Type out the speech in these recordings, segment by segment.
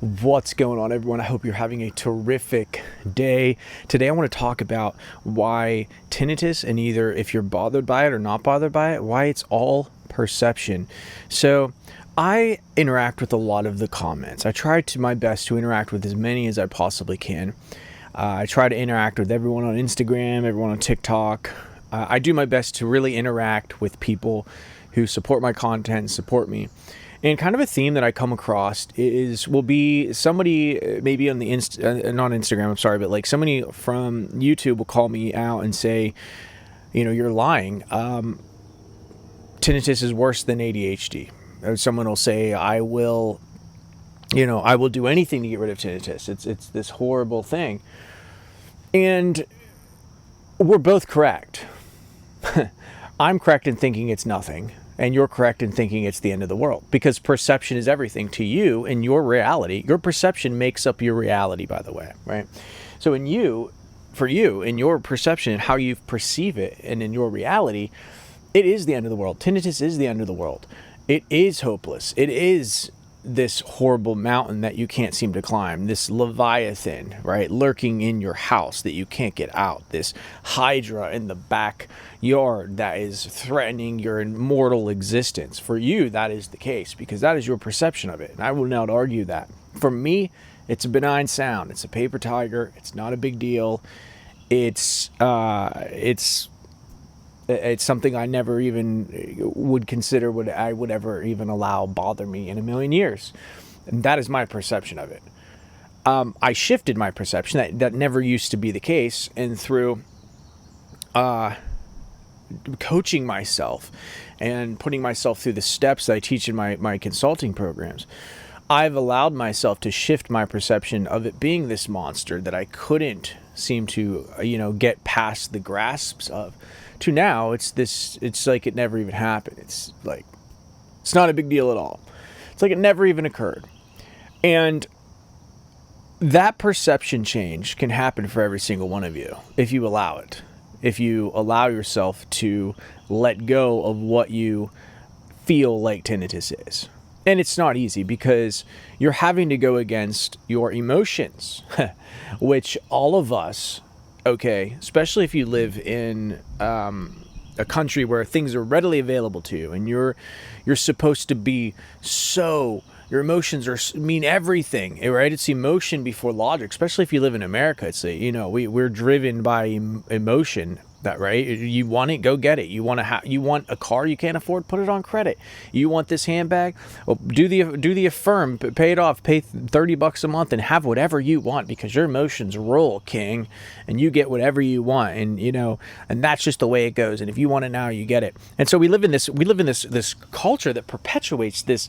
What's going on, everyone? I hope you're having a terrific day. Today I want to talk about why tinnitus, and either if you're bothered by it or not bothered by it, why it's all perception. So I interact with a lot of the comments. I try to my best to interact with as many as I possibly can. I try to interact with everyone on Instagram, everyone on TikTok. I do my best to really interact with people who support my content and support me. And kind of a theme that I come across will be somebody maybe on the not Instagram, I'm sorry, but like somebody from YouTube will call me out and say, you're lying. Tinnitus is worse than ADHD. Or someone will say, I will do anything to get rid of tinnitus. It's this horrible thing. And we're both correct. I'm correct in thinking it's nothing. And you're correct in thinking it's the end of the world, because perception is everything to you and your reality. Your perception makes up your reality, by the way, right? So in your perception and how you perceive it and in your reality, it is the end of the world. Tinnitus is the end of the world. It is hopeless. It is this horrible mountain that you can't seem to climb, this leviathan, right, lurking in your house that you can't get out, this hydra in the backyard that is threatening your immortal existence. For you, that is the case, because that is your perception of it, and I will not argue that. For me, it's a benign sound. It's a paper tiger. It's not a big deal. It's something I never even would consider I would ever even allow bother me in a million years. And that is my perception of it. I shifted my perception. That never used to be the case. And through coaching myself and putting myself through the steps that I teach in my consulting programs, I've allowed myself to shift my perception of it being this monster that I couldn't seem to, get past the grasps of, to now it's like it never even happened. It's like, it's not a big deal at all. It's like it never even occurred. And that perception change can happen for every single one of you if you allow it. If you allow yourself to let go of what you feel like tinnitus is. And it's not easy, because you're having to go against your emotions, which all of us, especially if you live in a country where things are readily available to you, and you're supposed to be your emotions mean everything, right? It's emotion before logic, especially if you live in America. It's we're driven by emotion. That, right? You want it, go get it. You want a car you can't afford, put it on credit. You want this handbag, well, do the Affirm, pay it off, pay $30 a month and have whatever you want, because your emotions roll, king, and you get whatever you want. And and that's just the way it goes. And if you want it now, you get it. And so we live in this culture that perpetuates this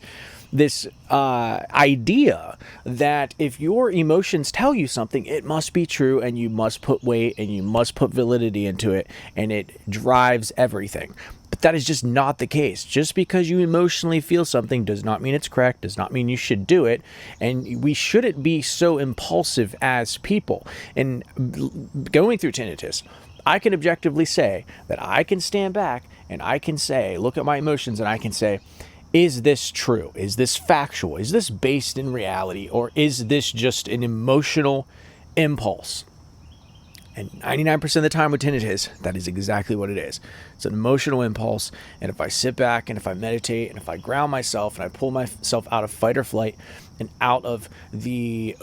idea that if your emotions tell you something, it must be true, and you must put weight and you must put validity into it, and it drives everything. But that is just not the case. Just because you emotionally feel something does not mean it's correct, does not mean you should do it, and we shouldn't be so impulsive as people. And going through tinnitus, I can objectively say that I can stand back and I can say, look at my emotions, and I can say, is this true? Is this factual? Is this based in reality? Or is this just an emotional impulse? And 99% of the time with tinnitus, that is exactly what it is. It's an emotional impulse. And if I sit back and if I meditate and if I ground myself and I pull myself out of fight or flight and out of the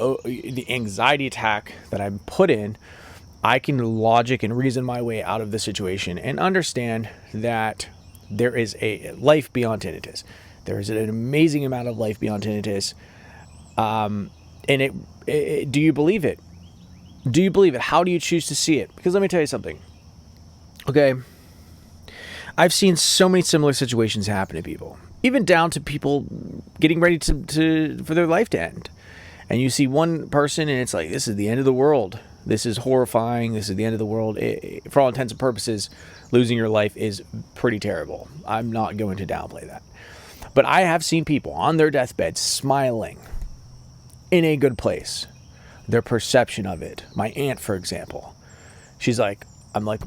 anxiety attack that I'm put in, I can logic and reason my way out of the situation and understand that there is a life beyond tinnitus. There is an amazing amount of life beyond tinnitus. And do you believe it? Do you believe it? How do you choose to see it? Because let me tell you something. Okay. I've seen so many similar situations happen to people, even down to people getting ready for their life to end. And you see one person and it's like, this is the end of the world. This is horrifying. This is the end of the world. For all intents and purposes, losing your life is pretty terrible. I'm not going to downplay that. But I have seen people on their deathbed smiling in a good place. Their perception of it. My aunt, for example, she's like, my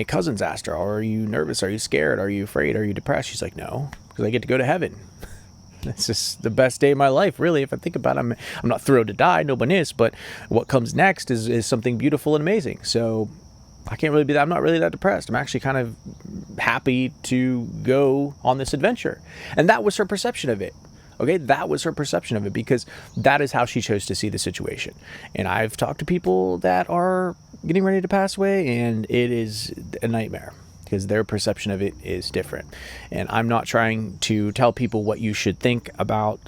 cousins asked her, are you nervous? Are you scared? Are you afraid? Are you depressed? She's like, no, because I get to go to heaven. It's just the best day of my life, really. If I think about it, I'm not thrilled to die. No one is. But what comes next is something beautiful and amazing. So I can't really be that. I'm not really that depressed. I'm actually kind of happy to go on this adventure. And that was her perception of it. Okay, that was her perception of it, because that is how she chose to see the situation. And I've talked to people that are getting ready to pass away, and it is a nightmare, because their perception of it is different. And I'm not trying to tell people what you should think about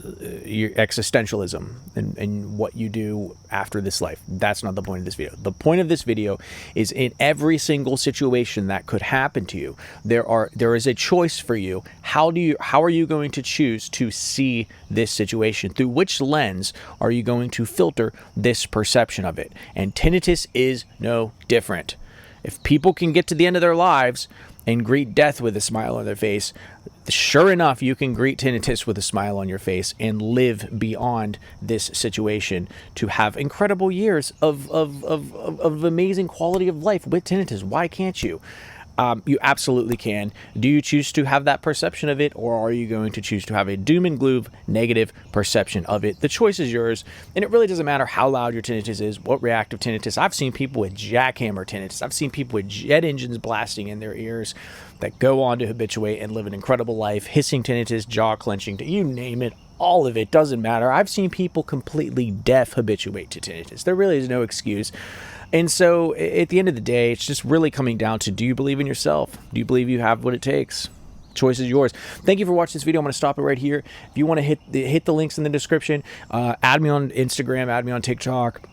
your existentialism and what you do after this life. That's not the point of this video. The point of this video is, in every single situation that could happen to you, there is a choice for you. How are you going to choose to see this situation? Through which lens are you going to filter this perception of it? And tinnitus is no different. If people can get to the end of their lives and greet death with a smile on their face, sure enough, you can greet tinnitus with a smile on your face and live beyond this situation to have incredible years of amazing quality of life with tinnitus. Why can't you? You absolutely can. Do you choose to have that perception of it, or are you going to choose to have a doom and gloom negative perception of it? The choice is yours, and it really doesn't matter how loud your tinnitus is, what reactive tinnitus. I've seen people with jackhammer tinnitus. I've seen people with jet engines blasting in their ears that go on to habituate and live an incredible life. Hissing tinnitus, jaw clenching, you name it. All of it doesn't matter. I've seen people completely deaf habituate to tinnitus. There really is no excuse. And so at the end of the day, it's just really coming down to, do you believe in yourself? Do you believe you have what it takes? Choice is yours. Thank you for watching this video. I'm going to stop it right here. If you want to hit the links in the description, add me on Instagram, add me on TikTok.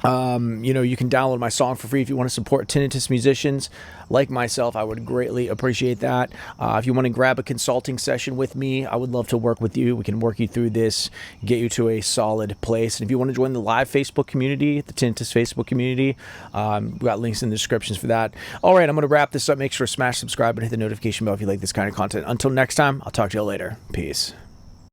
You can download my song for free if you want to support tinnitus musicians like myself. I would greatly appreciate that. If you want to grab a consulting session with me, I would love to work with you. We can work you through this, get you to a solid place. And if you want to join the live Facebook community, the tinnitus Facebook community, we got links in the descriptions for that. All right, I'm going to wrap this up. Make sure to smash subscribe and hit the notification bell if you like this kind of content. Until next time, I'll talk to you later. Peace.